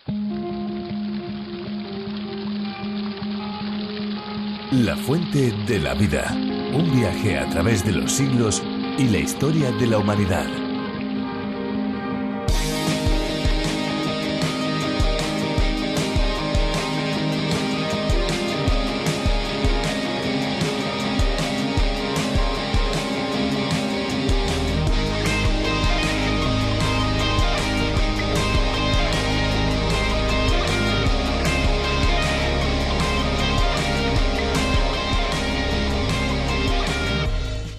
La fuente de la vida. Un viaje a través de los siglos y la historia de la humanidad.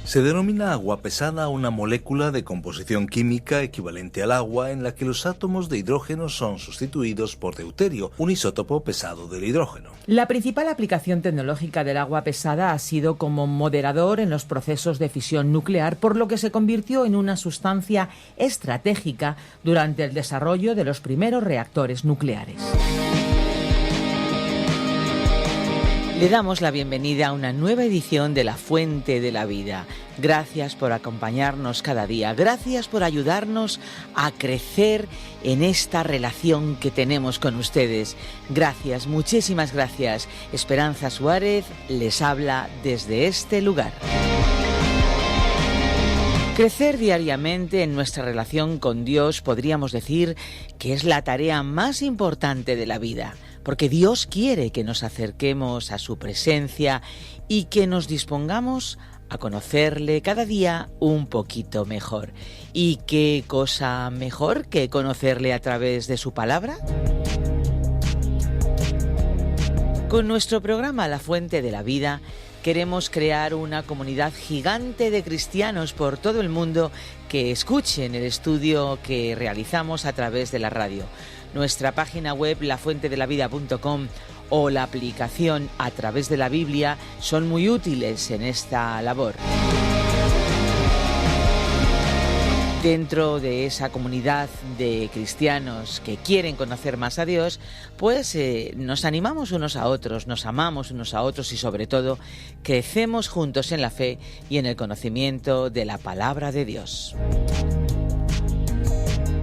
Se denomina agua pesada a una molécula de composición química equivalente al agua en la que los átomos de hidrógeno son sustituidos por deuterio, un isótopo pesado del hidrógeno. La principal aplicación tecnológica del agua pesada ha sido como moderador en los procesos de fisión nuclear, por lo que se convirtió en una sustancia estratégica durante el desarrollo de los primeros reactores nucleares. Le damos la bienvenida a una nueva edición de La Fuente de la Vida. Gracias por acompañarnos cada día. Gracias por ayudarnos a crecer en esta relación que tenemos con ustedes. Gracias, muchísimas gracias. Esperanza Suárez les habla desde este lugar. Crecer diariamente en nuestra relación con Dios podríamos decir que es la tarea más importante de la vida. Porque Dios quiere que nos acerquemos a su presencia y que nos dispongamos a conocerle cada día un poquito mejor. ¿Y qué cosa mejor que conocerle a través de su palabra? Con nuestro programa La Fuente de la Vida queremos crear una comunidad gigante de cristianos por todo el mundo que escuchen el estudio que realizamos a través de la radio. Nuestra página web lafuentedelavida.com o la aplicación A Través de la Biblia son muy útiles en esta labor. Dentro de esa comunidad de cristianos que quieren conocer más a Dios, pues nos animamos unos a otros, nos amamos unos a otros y sobre todo crecemos juntos en la fe y en el conocimiento de la palabra de Dios.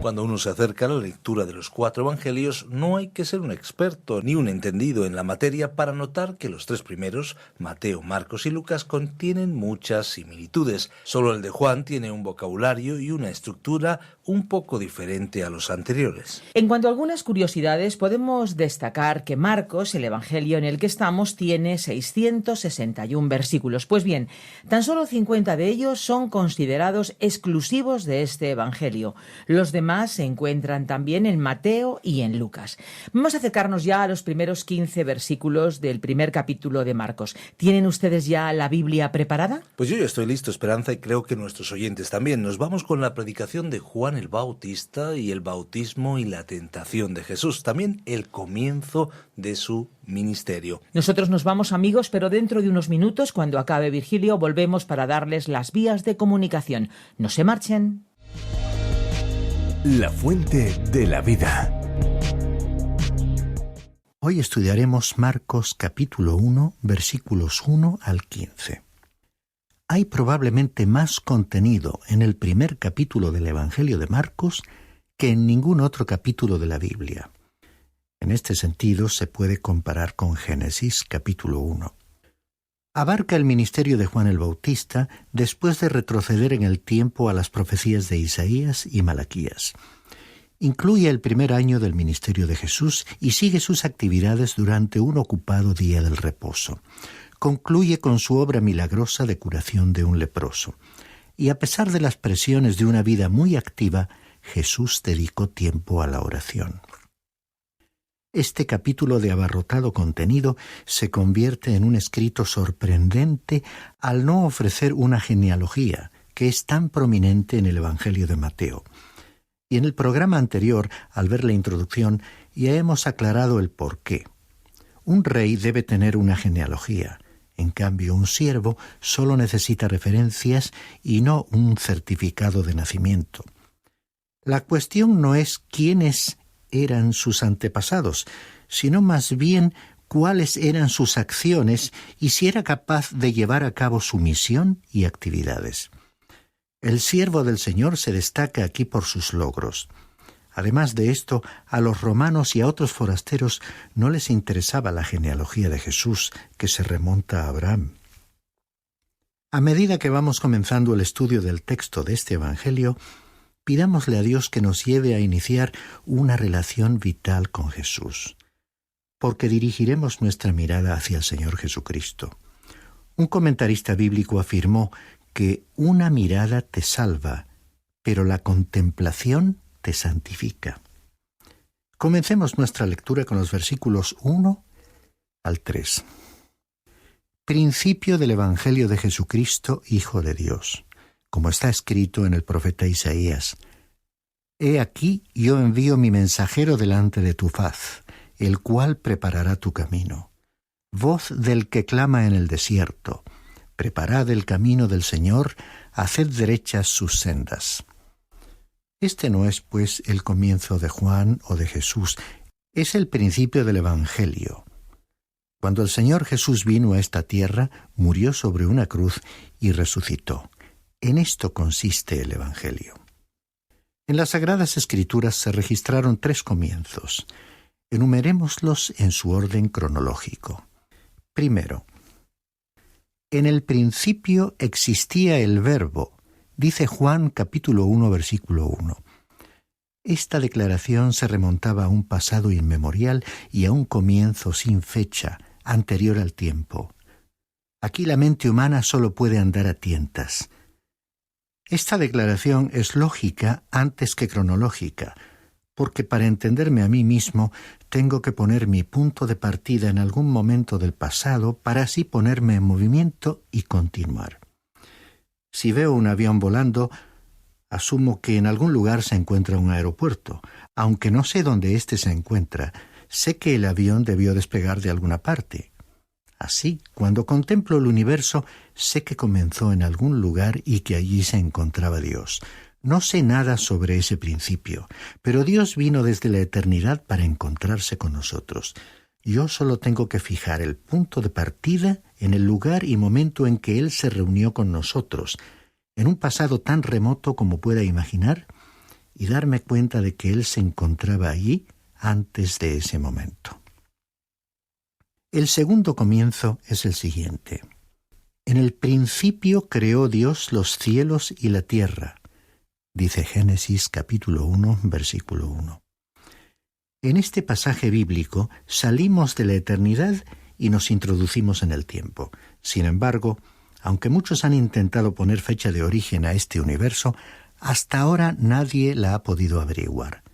Cuando uno se acerca a la lectura de los 4 evangelios, no hay que ser un experto ni un entendido en la materia para notar que los 3 primeros, Mateo, Marcos y Lucas, contienen muchas similitudes. Solo el de Juan tiene un vocabulario y una estructura un poco diferente a los anteriores. En cuanto a algunas curiosidades, podemos destacar que Marcos, el evangelio en el que estamos, tiene 661 versículos. Pues bien, tan solo 50 de ellos son considerados exclusivos de este evangelio. Los demás se encuentran también en Mateo y en Lucas. Vamos a acercarnos ya a los primeros 15 versículos del primer capítulo de Marcos. ¿Tienen ustedes ya la Biblia preparada? Pues yo ya estoy listo, Esperanza, y creo que nuestros oyentes también. Nos vamos con la predicación de Juan el Bautista y el bautismo y la tentación de Jesús. También el comienzo de su ministerio. Nosotros nos vamos, amigos, pero dentro de unos minutos, cuando acabe Virgilio, volvemos para darles las vías de comunicación. No se marchen. La Fuente de la Vida. Hoy estudiaremos Marcos capítulo 1, versículos 1 al 15. Hay probablemente más contenido en el primer capítulo del Evangelio de Marcos que en ningún otro capítulo de la Biblia. En este sentido se puede comparar con Génesis capítulo 1. Abarca el ministerio de Juan el Bautista después de retroceder en el tiempo a las profecías de Isaías y Malaquías. Incluye el primer año del ministerio de Jesús y sigue sus actividades durante un ocupado día del reposo. Concluye con su obra milagrosa de curación de un leproso. Y a pesar de las presiones de una vida muy activa, Jesús dedicó tiempo a la oración. Este capítulo de abarrotado contenido se convierte en un escrito sorprendente al no ofrecer una genealogía, que es tan prominente en el Evangelio de Mateo. Y en el programa anterior, al ver la introducción, ya hemos aclarado el porqué. Un rey debe tener una genealogía. En cambio, un siervo solo necesita referencias y no un certificado de nacimiento. La cuestión no es quiénes eran sus antepasados, sino más bien cuáles eran sus acciones y si era capaz de llevar a cabo su misión y actividades. El siervo del Señor se destaca aquí por sus logros. Además de esto, a los romanos y a otros forasteros no les interesaba la genealogía de Jesús, que se remonta a Abraham. A medida que vamos comenzando el estudio del texto de este Evangelio, pidámosle a Dios que nos lleve a iniciar una relación vital con Jesús, porque dirigiremos nuestra mirada hacia el Señor Jesucristo. Un comentarista bíblico afirmó que una mirada te salva, pero la contemplación te santifica. Comencemos nuestra lectura con los versículos 1 al 3. Principio del Evangelio de Jesucristo, Hijo de Dios, como está escrito en el profeta Isaías. He aquí, yo envío mi mensajero delante de tu faz, el cual preparará tu camino. Voz del que clama en el desierto, preparad el camino del Señor, haced derechas sus sendas. Este no es, pues, el comienzo de Juan o de Jesús, es el principio del Evangelio. Cuando el Señor Jesús vino a esta tierra, murió sobre una cruz y resucitó. En esto consiste el Evangelio. En las Sagradas Escrituras se registraron 3 comienzos. Enumerémoslos en su orden cronológico. Primero, en el principio existía el Verbo, dice Juan capítulo 1, versículo 1. Esta declaración se remontaba a un pasado inmemorial y a un comienzo sin fecha, anterior al tiempo. Aquí la mente humana solo puede andar a tientas. Esta declaración es lógica antes que cronológica, porque para entenderme a mí mismo tengo que poner mi punto de partida en algún momento del pasado para así ponerme en movimiento y continuar. Si veo un avión volando, asumo que en algún lugar se encuentra un aeropuerto. Aunque no sé dónde éste se encuentra, sé que el avión debió despegar de alguna parte. Así, cuando contemplo el universo, sé que comenzó en algún lugar y que allí se encontraba Dios. No sé nada sobre ese principio, pero Dios vino desde la eternidad para encontrarse con nosotros. Yo solo tengo que fijar el punto de partida en el lugar y momento en que Él se reunió con nosotros, en un pasado tan remoto como pueda imaginar, y darme cuenta de que Él se encontraba allí antes de ese momento. El segundo comienzo es el siguiente. En el principio creó Dios los cielos y la tierra, dice Génesis capítulo 1, versículo 1. En este pasaje bíblico salimos de la eternidad y nos introducimos en el tiempo. Sin embargo, aunque muchos han intentado poner fecha de origen a este universo, hasta ahora nadie la ha podido averiguar.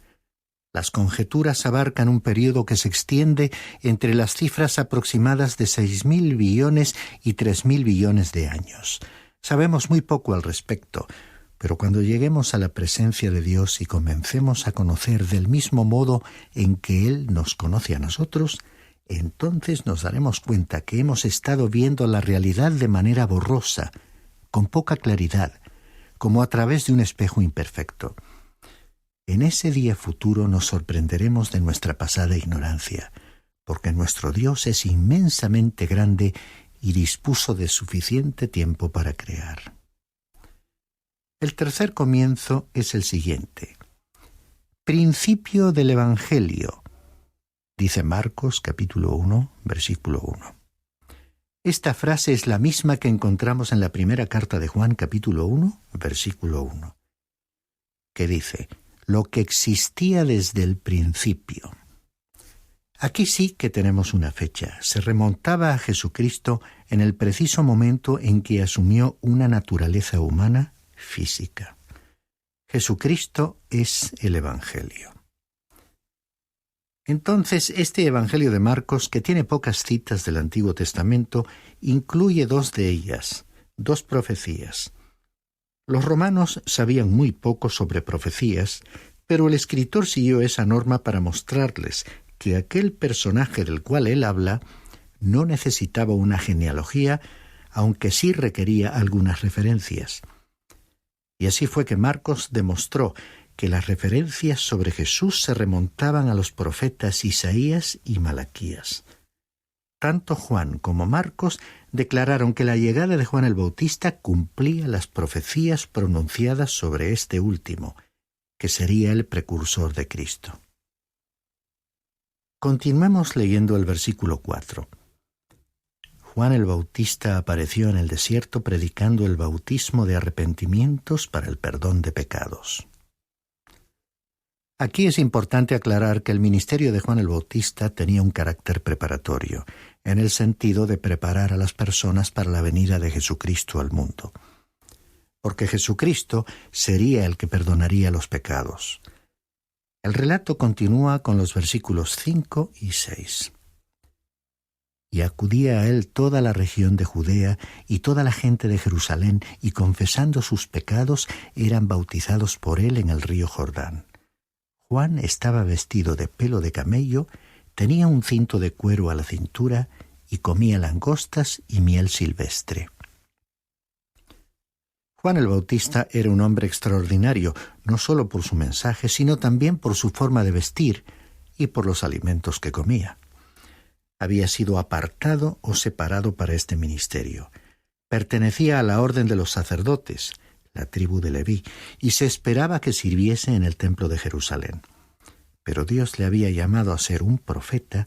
Las conjeturas abarcan un periodo que se extiende entre las cifras aproximadas de 6.000 billones y 3.000 billones de años. Sabemos muy poco al respecto, pero cuando lleguemos a la presencia de Dios y comencemos a conocer del mismo modo en que Él nos conoce a nosotros, entonces nos daremos cuenta que hemos estado viendo la realidad de manera borrosa, con poca claridad, como a través de un espejo imperfecto. En ese día futuro nos sorprenderemos de nuestra pasada ignorancia, porque nuestro Dios es inmensamente grande y dispuso de suficiente tiempo para crear. El tercer comienzo es el siguiente. Principio del Evangelio, dice Marcos capítulo 1, versículo 1. Esta frase es la misma que encontramos en la primera carta de Juan capítulo 1, versículo 1, que dice: lo que existía desde el principio. Aquí sí que tenemos una fecha. Se remontaba a Jesucristo en el preciso momento en que asumió una naturaleza humana física. Jesucristo es el Evangelio. Entonces, este Evangelio de Marcos, que tiene pocas citas del Antiguo Testamento, incluye 2 de ellas, 2 profecías. Los romanos sabían muy poco sobre profecías, pero el escritor siguió esa norma para mostrarles que aquel personaje del cual él habla no necesitaba una genealogía, aunque sí requería algunas referencias. Y así fue que Marcos demostró que las referencias sobre Jesús se remontaban a los profetas Isaías y Malaquías. Tanto Juan como Marcos declararon que la llegada de Juan el Bautista cumplía las profecías pronunciadas sobre este último, que sería el precursor de Cristo. Continuemos leyendo el versículo 4. Juan el Bautista apareció en el desierto predicando el bautismo de arrepentimientos para el perdón de pecados. Aquí es importante aclarar que el ministerio de Juan el Bautista tenía un carácter preparatorio, en el sentido de preparar a las personas para la venida de Jesucristo al mundo. Porque Jesucristo sería el que perdonaría los pecados. El relato continúa con los versículos 5 y 6. Y acudía a él toda la región de Judea y toda la gente de Jerusalén, y confesando sus pecados, eran bautizados por él en el río Jordán. Juan estaba vestido de pelo de camello, tenía un cinto de cuero a la cintura, y comía langostas y miel silvestre. Juan el Bautista era un hombre extraordinario, no solo por su mensaje, sino también por su forma de vestir y por los alimentos que comía. Había sido apartado o separado para este ministerio. Pertenecía a la orden de los sacerdotes, la tribu de Leví, y se esperaba que sirviese en el templo de Jerusalén. Pero Dios le había llamado a ser un profeta,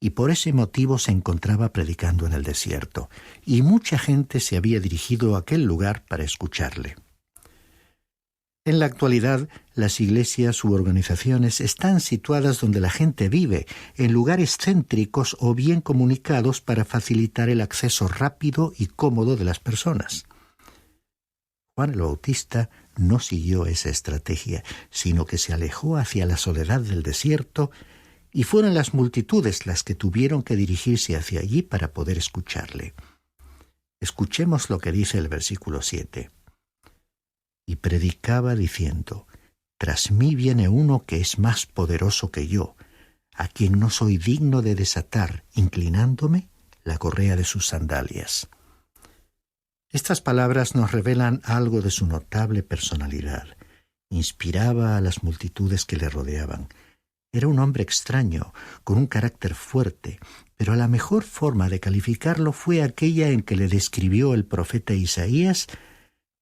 y por ese motivo se encontraba predicando en el desierto, y mucha gente se había dirigido a aquel lugar para escucharle. En la actualidad, las iglesias u organizaciones están situadas donde la gente vive, en lugares céntricos o bien comunicados para facilitar el acceso rápido y cómodo de las personas. Juan el Bautista no siguió esa estrategia, sino que se alejó hacia la soledad del desierto, y fueron las multitudes las que tuvieron que dirigirse hacia allí para poder escucharle. Escuchemos lo que dice el versículo 7. Y predicaba diciendo: Tras mí viene uno que es más poderoso que yo, a quien no soy digno de desatar, inclinándome, la correa de sus sandalias. Estas palabras nos revelan algo de su notable personalidad. Inspiraba a las multitudes que le rodeaban. Era un hombre extraño, con un carácter fuerte, pero la mejor forma de calificarlo fue aquella en que le describió el profeta Isaías,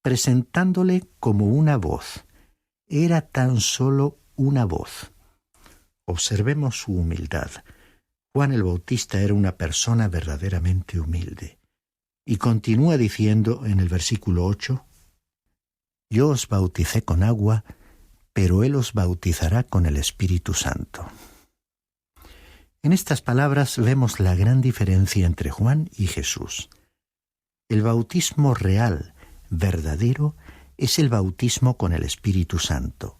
presentándole como una voz. Era tan solo una voz. Observemos su humildad. Juan el Bautista era una persona verdaderamente humilde. Y continúa diciendo en el versículo 8, Yo os bauticé con agua, pero él os bautizará con el Espíritu Santo. En estas palabras vemos la gran diferencia entre Juan y Jesús. El bautismo real, verdadero, es el bautismo con el Espíritu Santo.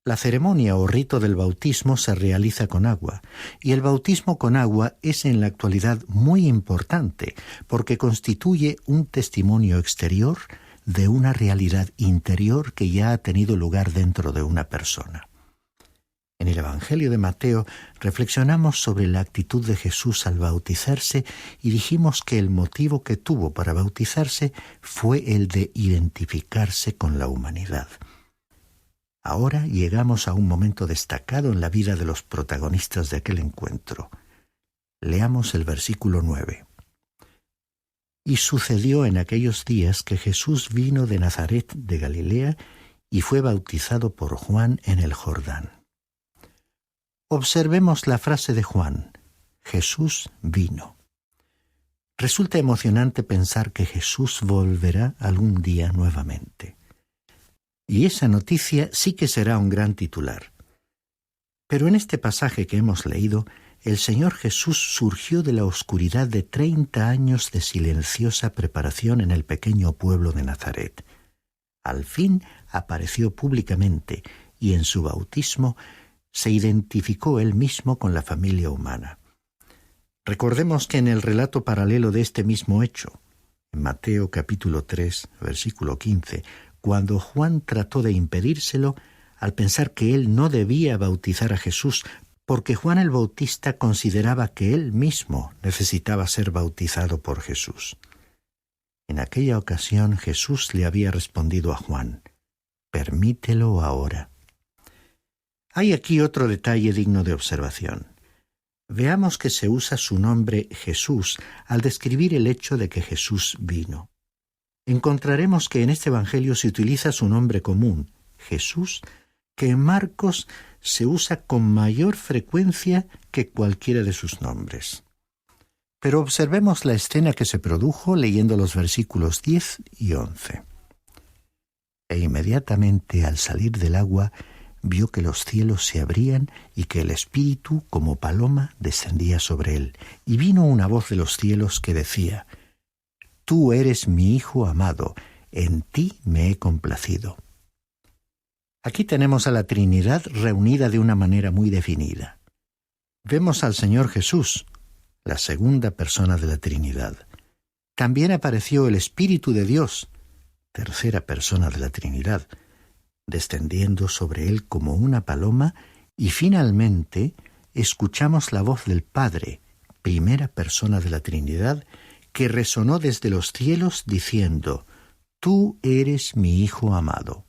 La ceremonia o rito del bautismo se realiza con agua, y el bautismo con agua es en la actualidad muy importante porque constituye un testimonio exterior de una realidad interior que ya ha tenido lugar dentro de una persona. En el Evangelio de Mateo reflexionamos sobre la actitud de Jesús al bautizarse y dijimos que el motivo que tuvo para bautizarse fue el de identificarse con la humanidad. Ahora llegamos a un momento destacado en la vida de los protagonistas de aquel encuentro. Leamos el versículo 9. Y sucedió en aquellos días que Jesús vino de Nazaret de Galilea y fue bautizado por Juan en el Jordán. Observemos la frase de Juan: Jesús vino. Resulta emocionante pensar que Jesús volverá algún día nuevamente. Y esa noticia sí que será un gran titular. Pero en este pasaje que hemos leído, el Señor Jesús surgió de la oscuridad de 30 años de silenciosa preparación en el pequeño pueblo de Nazaret. Al fin apareció públicamente y en su bautismo se identificó él mismo con la familia humana. Recordemos que en el relato paralelo de este mismo hecho, en Mateo capítulo 3, versículo 15, cuando Juan trató de impedírselo al pensar que él no debía bautizar a Jesús, porque Juan el Bautista consideraba que él mismo necesitaba ser bautizado por Jesús. En aquella ocasión Jesús le había respondido a Juan: «Permítelo ahora». Hay aquí otro detalle digno de observación. Veamos que se usa su nombre Jesús al describir el hecho de que Jesús vino. Encontraremos que en este Evangelio se utiliza su nombre común, Jesús, que en Marcos se usa con mayor frecuencia que cualquiera de sus nombres. Pero observemos la escena que se produjo leyendo los versículos 10 y 11. E inmediatamente al salir del agua vio que los cielos se abrían y que el Espíritu, como paloma, descendía sobre él. Y vino una voz de los cielos que decía: Tú eres mi Hijo amado, en ti me he complacido. Aquí tenemos a la Trinidad reunida de una manera muy definida. Vemos al Señor Jesús, la segunda persona de la Trinidad. También apareció el Espíritu de Dios, tercera persona de la Trinidad, descendiendo sobre él como una paloma, y finalmente escuchamos la voz del Padre, primera persona de la Trinidad, que resonó desde los cielos diciendo: Tú eres mi Hijo amado.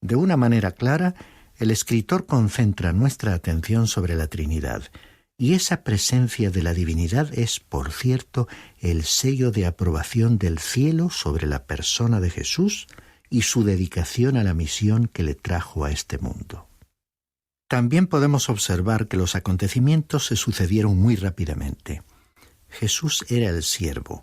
De una manera clara, el escritor concentra nuestra atención sobre la Trinidad, y esa presencia de la divinidad es, por cierto, el sello de aprobación del cielo sobre la persona de Jesús y su dedicación a la misión que le trajo a este mundo. También podemos observar que los acontecimientos se sucedieron muy rápidamente. Jesús era el siervo.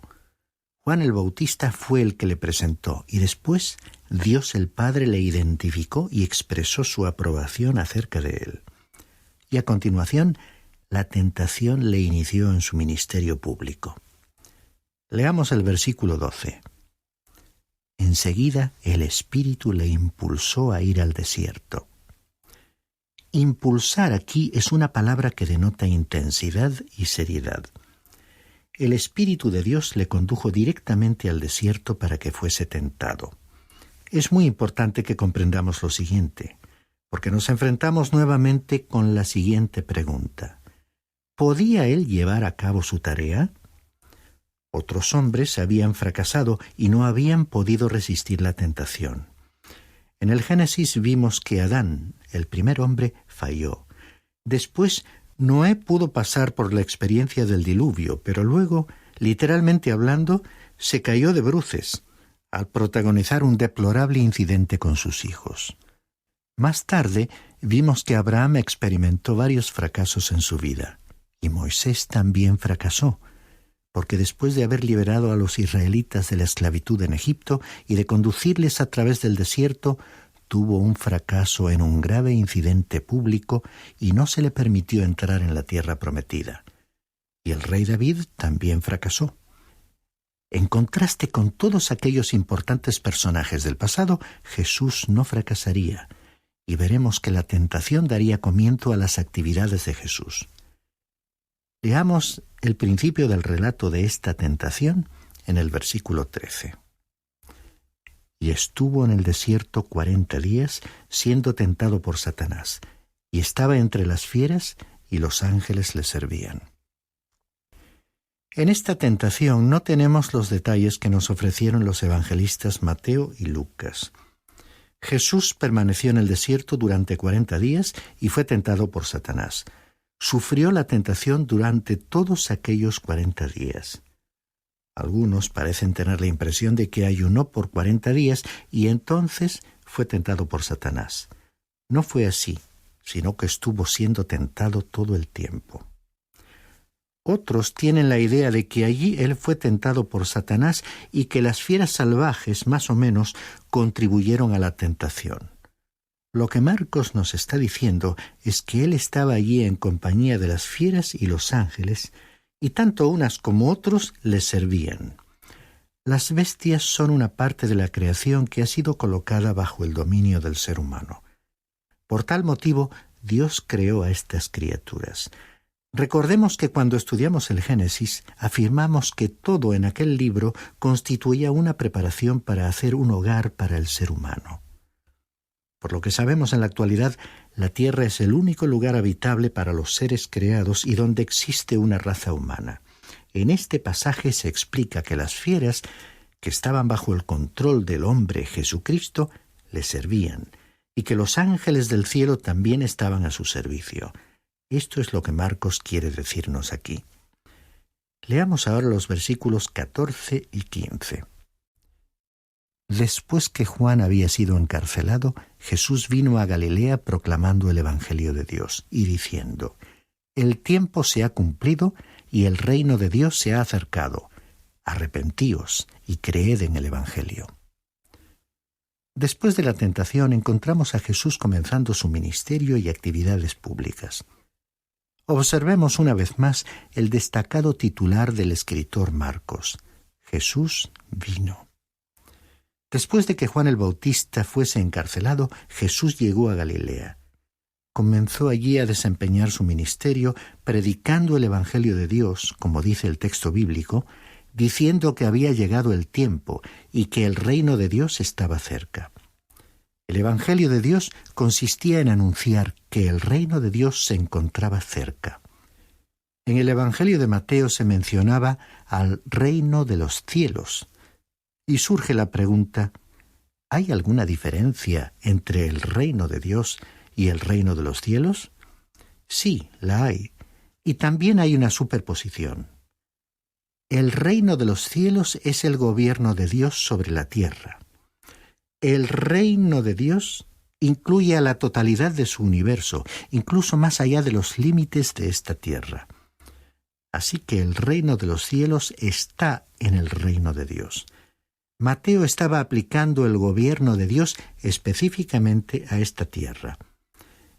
Juan el Bautista fue el que le presentó, y después Dios el Padre le identificó y expresó su aprobación acerca de él. Y a continuación, la tentación le inició en su ministerio público. Leamos el versículo 12. Enseguida el Espíritu le impulsó a ir al desierto. Impulsar aquí es una palabra que denota intensidad y seriedad. El Espíritu de Dios le condujo directamente al desierto para que fuese tentado. Es muy importante que comprendamos lo siguiente, porque nos enfrentamos nuevamente con la siguiente pregunta: ¿podía él llevar a cabo su tarea? Otros hombres habían fracasado y no habían podido resistir la tentación. En el Génesis vimos que Adán, el primer hombre, falló. Después, Noé pudo pasar por la experiencia del diluvio, pero luego, literalmente hablando, se cayó de bruces al protagonizar un deplorable incidente con sus hijos. Más tarde, vimos que Abraham experimentó varios fracasos en su vida, y Moisés también fracasó, porque después de haber liberado a los israelitas de la esclavitud en Egipto y de conducirles a través del desierto, tuvo un fracaso en un grave incidente público y no se le permitió entrar en la tierra prometida. Y el rey David también fracasó. En contraste con todos aquellos importantes personajes del pasado, Jesús no fracasaría, y veremos que la tentación daría comienzo a las actividades de Jesús. Leamos el principio del relato de esta tentación en el versículo 13. Y estuvo en el desierto 40 días, siendo tentado por Satanás, y estaba entre las fieras, y los ángeles le servían. En esta tentación no tenemos los detalles que nos ofrecieron los evangelistas Mateo y Lucas. Jesús permaneció en el desierto durante 40 días y fue tentado por Satanás. Sufrió la tentación durante todos aquellos 40 días. Algunos parecen tener la impresión de que ayunó por 40 días y entonces fue tentado por Satanás. No fue así, sino que estuvo siendo tentado todo el tiempo. Otros tienen la idea de que allí él fue tentado por Satanás y que las fieras salvajes, más o menos, contribuyeron a la tentación. Lo que Marcos nos está diciendo es que él estaba allí en compañía de las fieras y los ángeles, y tanto unas como otros le servían. Las bestias son una parte de la creación que ha sido colocada bajo el dominio del ser humano. Por tal motivo, Dios creó a estas criaturas. Recordemos que cuando estudiamos el Génesis, afirmamos que todo en aquel libro constituía una preparación para hacer un hogar para el ser humano. Por lo que sabemos en la actualidad, la Tierra es el único lugar habitable para los seres creados y donde existe una raza humana. En este pasaje se explica que las fieras, que estaban bajo el control del hombre Jesucristo, le servían, y que los ángeles del cielo también estaban a su servicio. Esto es lo que Marcos quiere decirnos aquí. Leamos ahora los versículos 14 y 15. Después que Juan había sido encarcelado, Jesús vino a Galilea proclamando el Evangelio de Dios y diciendo: «El tiempo se ha cumplido y el reino de Dios se ha acercado. Arrepentíos y creed en el Evangelio». Después de la tentación encontramos a Jesús comenzando su ministerio y actividades públicas. Observemos una vez más el destacado titular del escritor Marcos: Jesús vino. Después de que Juan el Bautista fuese encarcelado, Jesús llegó a Galilea. Comenzó allí a desempeñar su ministerio, predicando el Evangelio de Dios, como dice el texto bíblico, diciendo que había llegado el tiempo y que el reino de Dios estaba cerca. El Evangelio de Dios consistía en anunciar que el reino de Dios se encontraba cerca. En el Evangelio de Mateo se mencionaba al reino de los cielos, y surge la pregunta: ¿hay alguna diferencia entre el reino de Dios y el reino de los cielos? Sí, la hay, y también hay una superposición. El reino de los cielos es el gobierno de Dios sobre la tierra. El reino de Dios incluye a la totalidad de su universo, incluso más allá de los límites de esta tierra. Así que el reino de los cielos está en el reino de Dios. Mateo estaba aplicando el gobierno de Dios específicamente a esta tierra.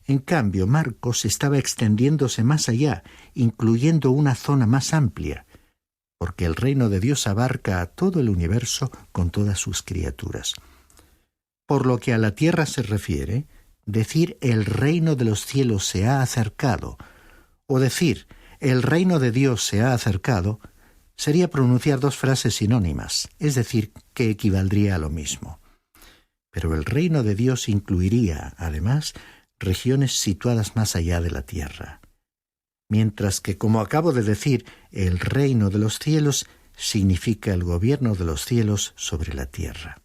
En cambio, Marcos estaba extendiéndose más allá, incluyendo una zona más amplia, porque el reino de Dios abarca a todo el universo con todas sus criaturas. Por lo que a la tierra se refiere, decir el reino de los cielos se ha acercado, o decir el reino de Dios se ha acercado, sería pronunciar dos frases sinónimas, es decir, que equivaldría a lo mismo. Pero el reino de Dios incluiría, además, regiones situadas más allá de la tierra. Mientras que, como acabo de decir, el reino de los cielos significa el gobierno de los cielos sobre la tierra.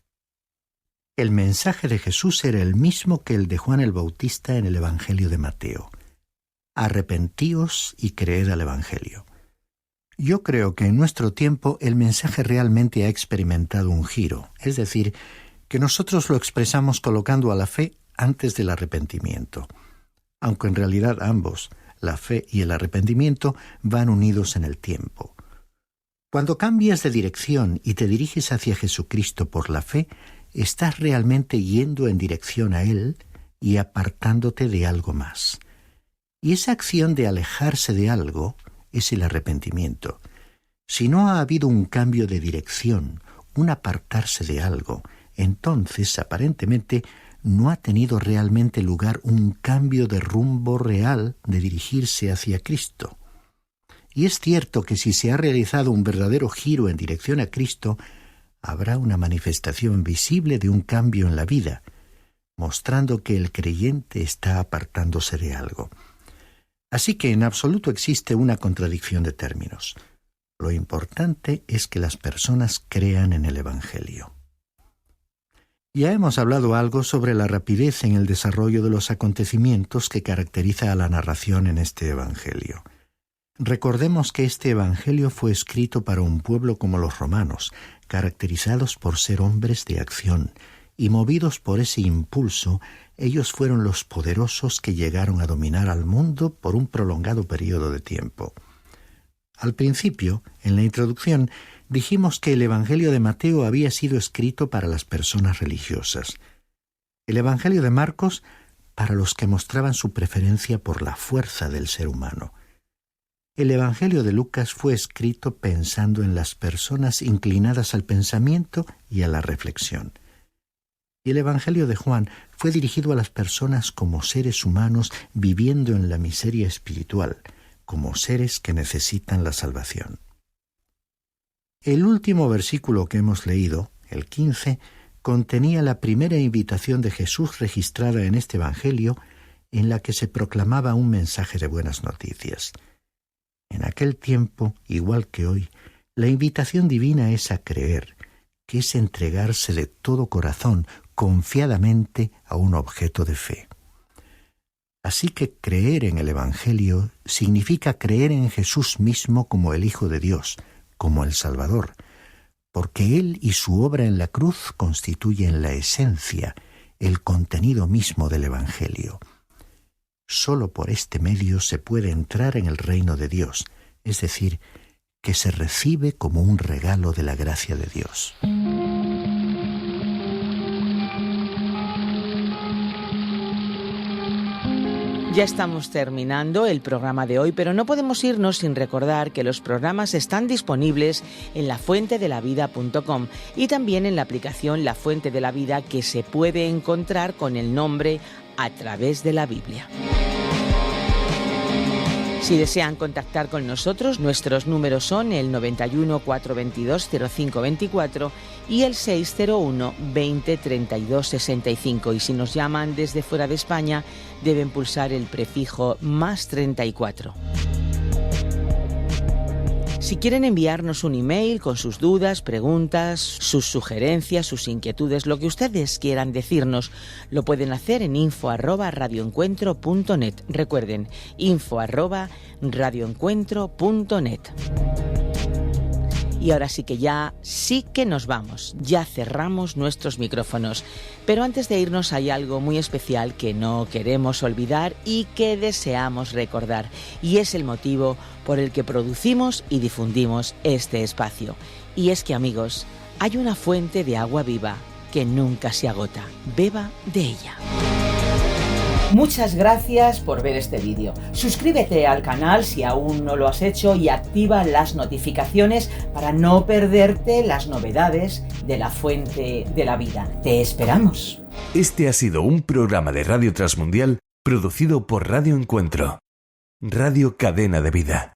El mensaje de Jesús era el mismo que el de Juan el Bautista en el Evangelio de Mateo: arrepentíos y creed al Evangelio. Yo creo que en nuestro tiempo el mensaje realmente ha experimentado un giro, es decir, que nosotros lo expresamos colocando a la fe antes del arrepentimiento, aunque en realidad ambos, la fe y el arrepentimiento, van unidos en el tiempo. Cuando cambias de dirección y te diriges hacia Jesucristo por la fe, estás realmente yendo en dirección a Él y apartándote de algo más. Y esa acción de alejarse de algo es el arrepentimiento. Si no ha habido un cambio de dirección, un apartarse de algo, entonces, aparentemente, no ha tenido realmente lugar un cambio de rumbo real de dirigirse hacia Cristo. Y es cierto que si se ha realizado un verdadero giro en dirección a Cristo, habrá una manifestación visible de un cambio en la vida, mostrando que el creyente está apartándose de algo. Así que en absoluto existe una contradicción de términos. Lo importante es que las personas crean en el Evangelio. Ya hemos hablado algo sobre la rapidez en el desarrollo de los acontecimientos que caracteriza a la narración en este Evangelio. Recordemos que este Evangelio fue escrito para un pueblo como los romanos, caracterizados por ser hombres de acción, y movidos por ese impulso, ellos fueron los poderosos que llegaron a dominar al mundo por un prolongado periodo de tiempo. Al principio, en la introducción, dijimos que el Evangelio de Mateo había sido escrito para las personas religiosas. El Evangelio de Marcos para los que mostraban su preferencia por la fuerza del ser humano. El Evangelio de Lucas fue escrito pensando en las personas inclinadas al pensamiento y a la reflexión. Y el Evangelio de Juan fue dirigido a las personas como seres humanos viviendo en la miseria espiritual, como seres que necesitan la salvación. El último versículo que hemos leído, el 15, contenía la primera invitación de Jesús registrada en este Evangelio, en la que se proclamaba un mensaje de buenas noticias. En aquel tiempo, igual que hoy, la invitación divina es a creer, que es entregarse de todo corazón, confiadamente, a un objeto de fe. Así que creer en el Evangelio significa creer en Jesús mismo como el Hijo de Dios, como el Salvador, porque Él y su obra en la cruz constituyen la esencia, el contenido mismo del Evangelio. Solo por este medio se puede entrar en el reino de Dios, es decir, que se recibe como un regalo de la gracia de Dios. Ya estamos terminando el programa de hoy, pero no podemos irnos sin recordar que los programas están disponibles en lafuentedelavida.com y también en la aplicación La Fuente de la Vida, que se puede encontrar con el nombre A Través de la Biblia. Si desean contactar con nosotros, nuestros números son el 91 422 0524 y el 601 20 32 65. Y si nos llaman desde fuera de España, deben pulsar el prefijo +34. Si quieren enviarnos un email con sus dudas, preguntas, sus sugerencias, sus inquietudes, lo que ustedes quieran decirnos, lo pueden hacer en info@radioencuentro.net. Recuerden, info@radioencuentro.net. Y ahora sí que nos vamos, ya cerramos nuestros micrófonos. Pero antes de irnos hay algo muy especial que no queremos olvidar y que deseamos recordar. Y es el motivo por el que producimos y difundimos este espacio. Y es que, amigos, hay una fuente de agua viva que nunca se agota. Beba de ella. Muchas gracias por ver este vídeo. Suscríbete al canal si aún no lo has hecho y activa las notificaciones para no perderte las novedades de la Fuente de la Vida. ¡Te esperamos! Este ha sido un programa de Radio Transmundial producido por Radio Encuentro, Radio Cadena de Vida.